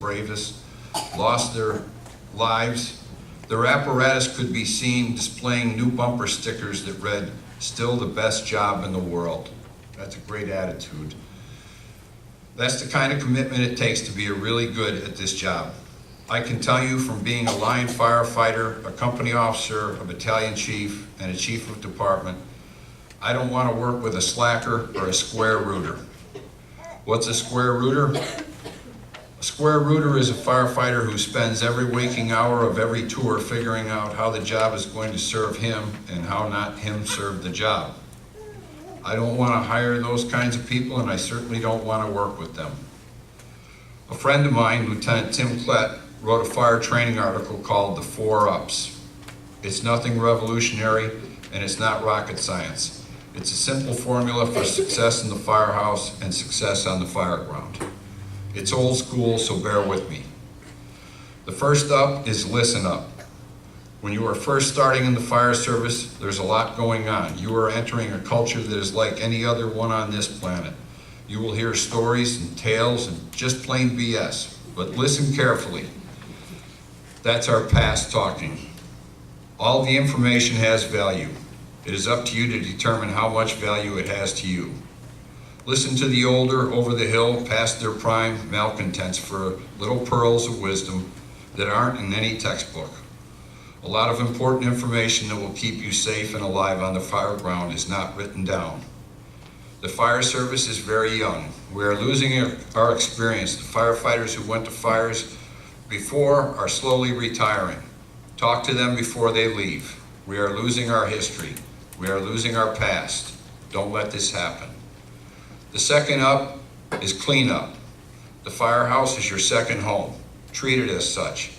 bravest lost their lives. Their apparatus could be seen displaying new bumper stickers that read, "Still the best job in the world." That's a great attitude. That's the kind of commitment it takes to be really good at this job. I can tell you from being a line firefighter, a company officer, a battalion chief, and a chief of department, I don't want to work with a slacker or a square rooter. What's a square rooter? A square rooter is a firefighter who spends every waking hour of every tour figuring out how the job is going to serve him and how not him serve the job. I don't want to hire those kinds of people, and I certainly don't want to work with them. A friend of mine, Lieutenant Tim Klett, wrote a fire training article called The 4 Ups. It's nothing revolutionary, and it's not rocket science. It's a simple formula for success in the firehouse and success on the fire ground. It's old school, so bear with me. The first up is listen up. When you are first starting in the fire service, there's a lot going on. You are entering a culture that is like any other one on this planet. You will hear stories and tales and just plain BS, but listen carefully. That's our past talking. All the information has value. It is up to you to determine how much value it has to you. Listen to the older, over the hill, past their prime malcontents for little pearls of wisdom that aren't in any textbook. A lot of important information that will keep you safe and alive on the fire ground is not written down. The fire service is very young. We are losing our experience. The firefighters who went to fires before are slowly retiring. Talk to them before they leave. We are losing our history. We are losing our past. Don't let this happen. The second up is clean up. The firehouse is your second home. Treat it as such.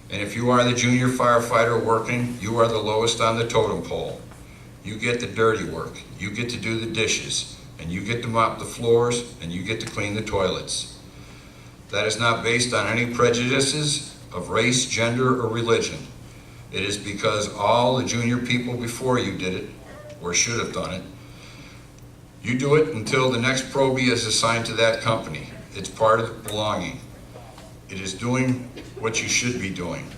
And if you are the junior firefighter working, you are the lowest on the totem pole. You get the dirty work. You get to do the dishes. And you get to mop the floors. And you get to clean the toilets. That is not based on any prejudices of race, gender, or religion. It is because all the junior people before you did it, or should have done it. You do it until the next probie is assigned to that company. It's part of belonging. It is doing what you should be doing.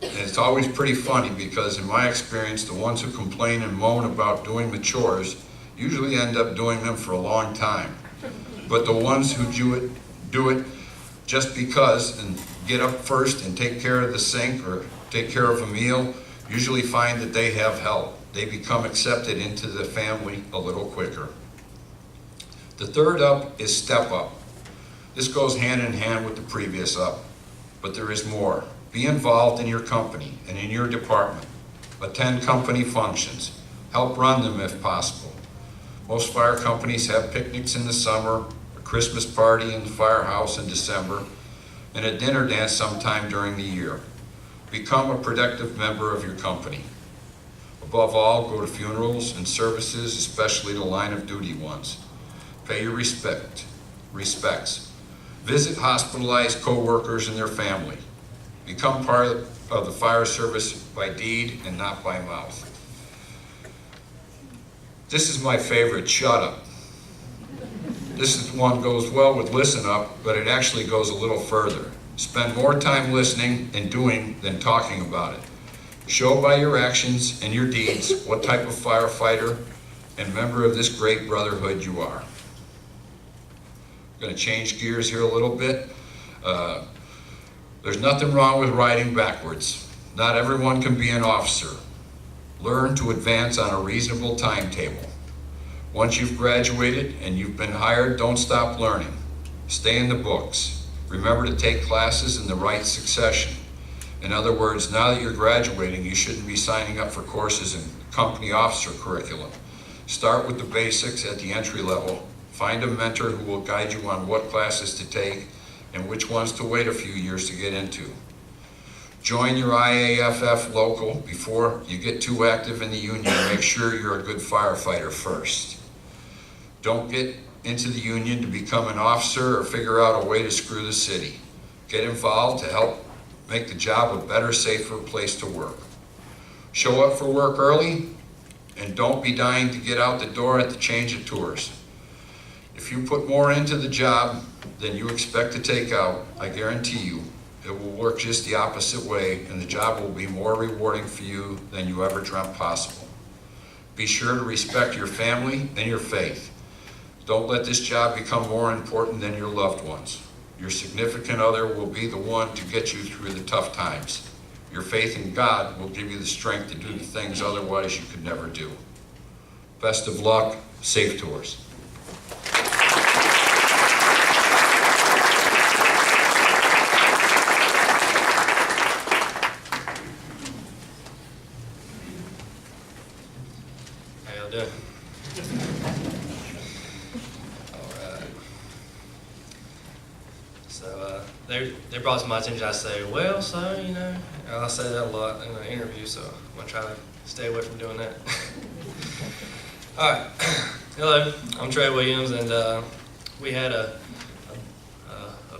And it's always pretty funny because in my experience, the ones who complain and moan about doing the chores usually end up doing them for a long time. But the ones who do it just because and get up first and take care of the sink or take care of a meal usually find that they have help. They become accepted into the family a little quicker. The third up is step up. This goes hand in hand with the previous up, but there is more. Be involved in your company and in your department. Attend company functions. Help run them if possible. Most fire companies have picnics in the summer, a Christmas party in the firehouse in December, and a dinner dance sometime during the year. Become a productive member of your company. Above all, go to funerals and services, especially the line of duty ones. Pay your respects. Visit hospitalized co-workers and their family. Become part of the fire service by deed and not by mouth. This is my favorite, shut up. This one goes well with listen up, but it actually goes a little further. Spend more time listening and doing than talking about it. Show by your actions and your deeds what type of firefighter and member of this great brotherhood you are. I'm going to change gears here a little bit. There's nothing wrong with riding backwards. Not everyone can be an officer. Learn to advance on a reasonable timetable. Once you've graduated and you've been hired, don't stop learning. Stay in the books. Remember to take classes in the right succession. In other words, now that you're graduating, you shouldn't be signing up for courses in company officer curriculum. Start with the basics at the entry level. Find a mentor who will guide you on what classes to take and which ones to wait a few years to get into. Join your IAFF local before you get too active in the union. Make sure you're a good firefighter first. Don't get into the union to become an officer or figure out a way to screw the city. Get involved to help make the job a better, safer place to work. Show up for work early and don't be dying to get out the door at the change of tours. If you put more into the job, than you expect to take out, I guarantee you, it will work just the opposite way, and the job will be more rewarding for you than you ever dreamt possible. Be sure to respect your family and your faith. Don't let this job become more important than your loved ones. Your significant other will be the one to get you through the tough times. Your faith in God will give you the strength to do the things otherwise you could never do. Best of luck, safe tours. How y'all doing? So they brought to my attention. I say, well, so you know, I say that a lot in an interview, so I'm gonna try to stay away from doing that. All right. Hello, I'm Trey Williams, and we had a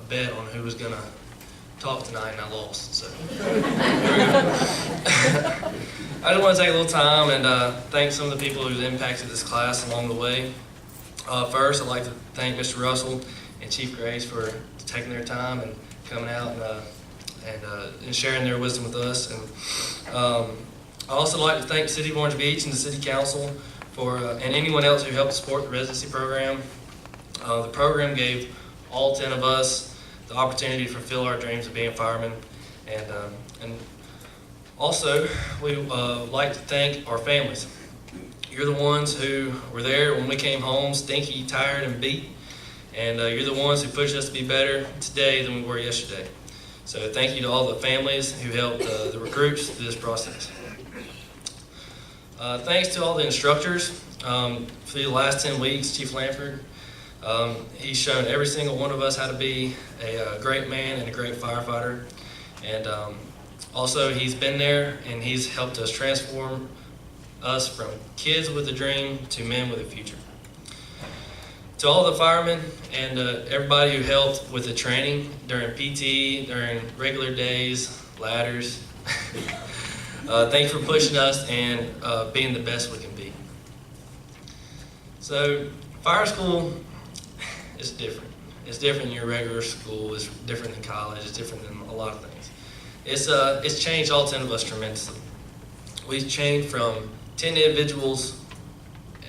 bet on who was gonna talk tonight, and I lost. So I just want to take a little time and thank some of the people who've impacted this class along the way. First, I'd like to thank Mr. Russell and Chief Grace for taking their time and coming out and sharing their wisdom with us. And I'd also like to thank City of Orange Beach and the City Council for and anyone else who helped support the residency program. The program gave all 10 of us the opportunity to fulfill our dreams of being firemen. And also, we like to thank our families. You're the ones who were there when we came home, stinky, tired, and beat. And you're the ones who pushed us to be better today than we were yesterday. So thank you to all the families who helped the recruits through this process. Thanks to all the instructors. For the last 10 weeks, Chief Lanford, he's shown every single one of us how to be a great man and a great firefighter. And also, he's been there and he's helped us transform us from kids with a dream to men with a future. To all the firemen and everybody who helped with the training during PT, during regular days, ladders, thanks for pushing us and being the best we can be. So, fire school is different. It's different than your regular school. It's different than college. It's different than a lot of things. It's changed all 10 of us tremendously. We've changed from 10 individuals,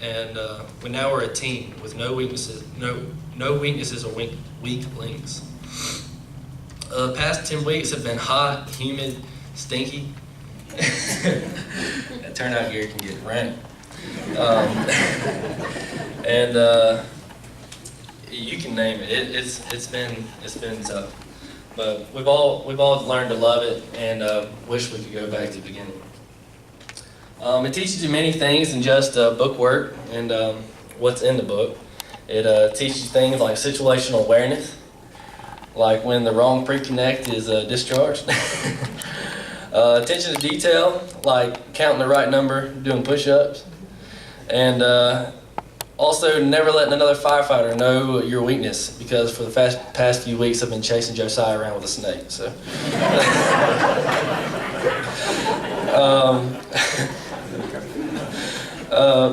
and now we're a team with no weaknesses, no weaknesses or weak links. The past 10 weeks have been hot, humid, stinky. That turnout gear can get rank. And you can name it. It's been tough, but we've all learned to love it and wish we could go back to the beginning. It teaches you many things than just book work and what's in the book. It teaches you things like situational awareness, like when the wrong pre-connect is discharged. Attention to detail, like counting the right number, doing push-ups. And also never letting another firefighter know your weakness, because for the past few weeks I've been chasing Josiah around with a snake. So.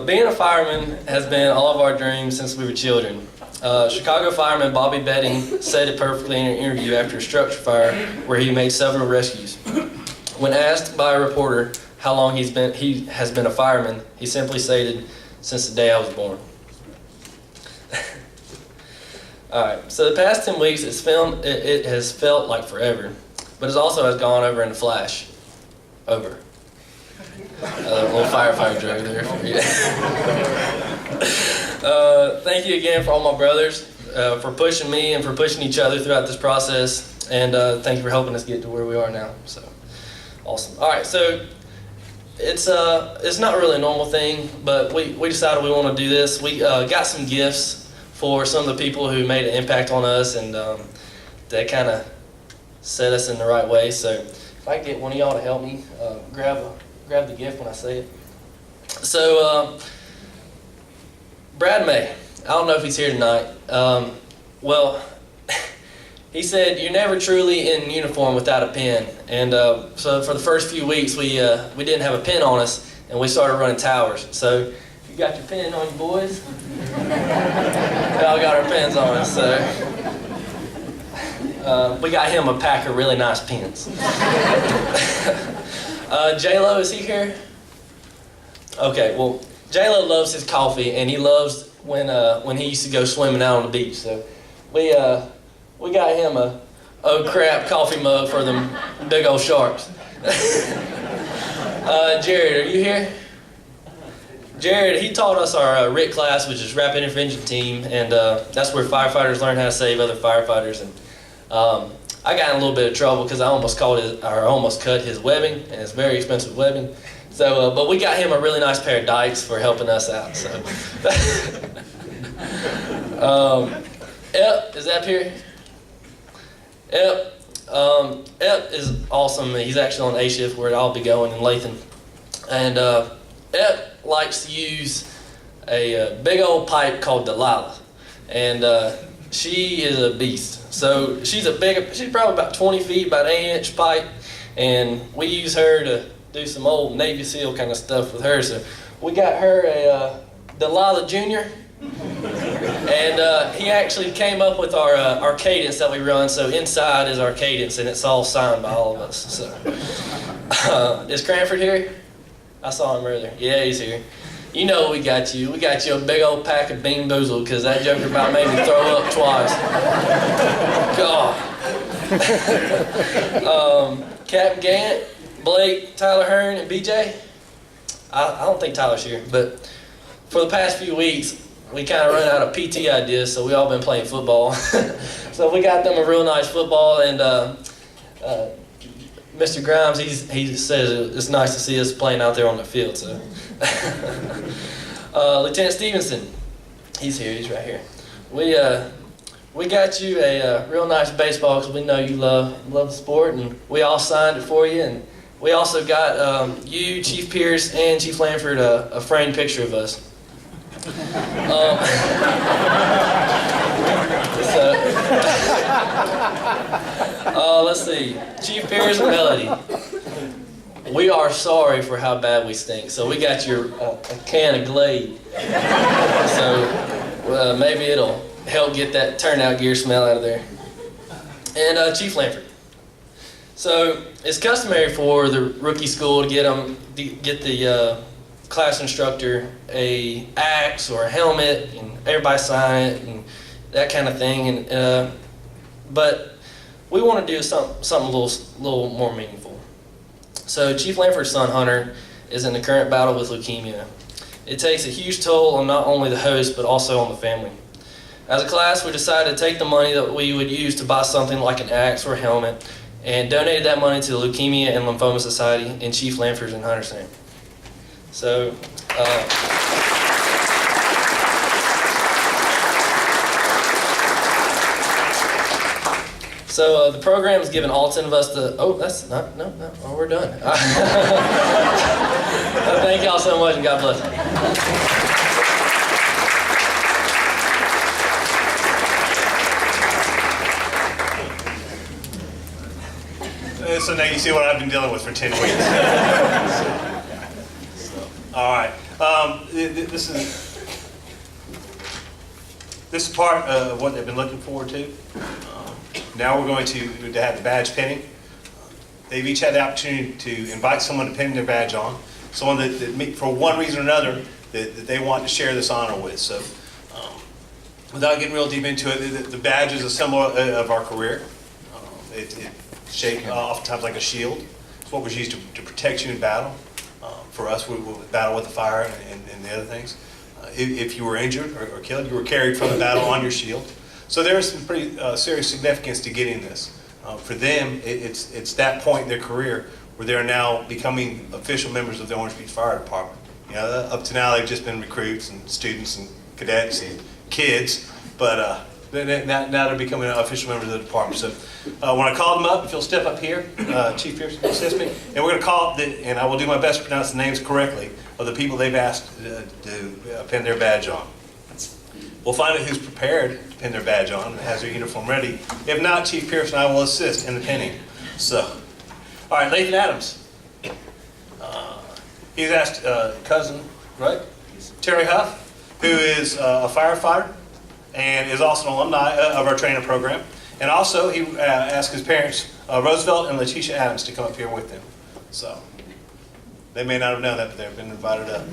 Being a fireman has been all of our dreams since we were children. Chicago fireman Bobby Betting said it perfectly in an interview after a structure fire where he made several rescues. When asked by a reporter how long he has been a fireman, he simply stated, "Since the day I was born." Alright, so the past 10 weeks it has felt like forever, but it also has gone over in a flash. Over. A little firefighter joke there for you. Thank you again for all my brothers, for pushing me and for pushing each other throughout this process, and thank you for helping us get to where we are now. So, awesome. All right, so it's not really a normal thing, but we decided we want to do this. We got some gifts for some of the people who made an impact on us, and that kind of set us in the right way. So, if I can get one of y'all to help me grab the gift when I say it. So, Brad May, I don't know if he's here tonight. Well, he said, "You're never truly in uniform without a pen." And so for the first few weeks, we didn't have a pen on us, and we started running towers. So if you got your pen on you, boys, we all got our pens on us. So We got him a pack of really nice pens. J-Lo, is he here? Okay, well, J-Lo loves his coffee, and he loves when he used to go swimming out on the beach. So we got him a oh crap coffee mug for them big old sharks. Jared, are you here? Jared, he taught us our RIT class, which is Rapid Intervention Team, and that's where firefighters learn how to save other firefighters. And I got in a little bit of trouble because I almost cut his webbing, and it's very expensive webbing. So, but we got him a really nice pair of dikes for helping us out. So, Ep, is Ep here? Ep is awesome. He's actually on A shift where I'll be going in Lathan, and Ep likes to use a big old pipe called Delilah, and she is a beast. So she's probably about 20 feet, about an 8-inch pipe, and we use her to do some old Navy SEAL kind of stuff with her. So we got her a Delilah Jr., and he actually came up with our cadence that we run. So inside is our cadence, and it's all signed by all of us. So is Cranford here? I saw him earlier. Yeah, he's here. You know we got you. We got you a big old pack of Bean Boozled because that joker about made me throw up twice. God. Captain Gant, Blake, Tyler Hearn, and BJ. I don't think Tyler's here, but for the past few weeks, we kind of run out of PT ideas, so we all been playing football. So we got them a real nice football, and Mr. Grimes, he says it's nice to see us playing out there on the field. So, Lieutenant Stevenson, he's here. He's right here. We got you a real nice baseball because we know you love the sport, and we all signed it for you. And we also got you, Chief Pierce, and Chief Lanford a framed picture of us. Let's see. Chief Pierce and Melody. We are sorry for how bad we stink. So we got your a can of Glade. So maybe it'll help get that turnout gear smell out of there. And Chief Lanford. So it's customary for the rookie school to get the class instructor a axe or a helmet, and everybody sign it and that kind of thing. And but we want to do something a little more meaningful. So Chief Lanford's son Hunter is in the current battle with leukemia. It takes a huge toll on not only the host but also on the family. As a class, we decided to take the money that we would use to buy something like an axe or a helmet and donated that money to the Leukemia and Lymphoma Society in Chief Lanford's and Hunter's name. So, the program has given all 10 of us the, oh, we're done. Thank y'all so much, and God bless. So now you see what I've been dealing with for 10 weeks. All right. This is part of what they've been looking forward to. Now we're going to have the badge pinning. They've each had the opportunity to invite someone to pin their badge on, someone that for one reason or another, that they want to share this honor with. So without getting real deep into it, the badge is a symbol of our career. It's shaped oftentimes like a shield. It's what was used to protect you in battle. For us, we would battle with the fire and the other things. If you were injured or killed, you were carried from the battle on your shield. So there is some pretty serious significance to getting this. For them, it's that point in their career where they're now becoming official members of the Orange Beach Fire Department. You know, up to now they've just been recruits and students and cadets and kids, but now they're becoming official members of the department. So when I call them up, if you'll step up here, Chief Pierce will assist me, and we're going to call, and I will do my best to pronounce the names correctly of the people they've asked to pin their badge on. We'll find out who's prepared to pin their badge on and has their uniform ready. If not, Chief Pierce and I will assist in the pinning. So, all right, Lathan Adams. He's asked cousin, right? Terry Huff, who is a firefighter and is also an alumni of our training program. And also, he asked his parents, Roosevelt and Letitia Adams, to come up here with him. So, they may not have known that, but they've been invited up.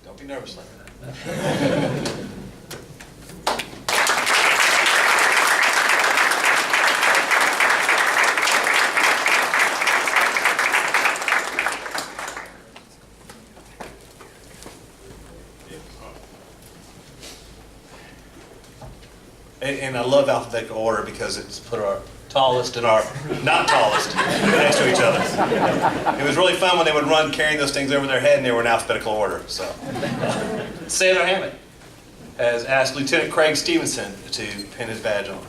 Don't be nervous like that. And I love alphabetical order because it's put our tallest and our not tallest next to each other. It was really fun when they would run carrying those things over their head and they were in alphabetical order. So, Sailor Hammond has asked Lieutenant Craig Stevenson to pin his badge on.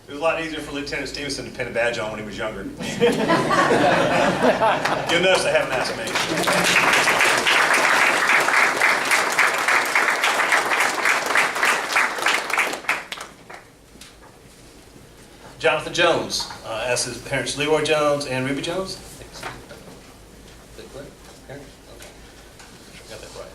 It was a lot easier for Lieutenant Stevenson to pin a badge on when he was younger. You'll notice I haven't asked me. Jonathan Jones asked his parents Leroy Jones and Ruby Jones. Got that right.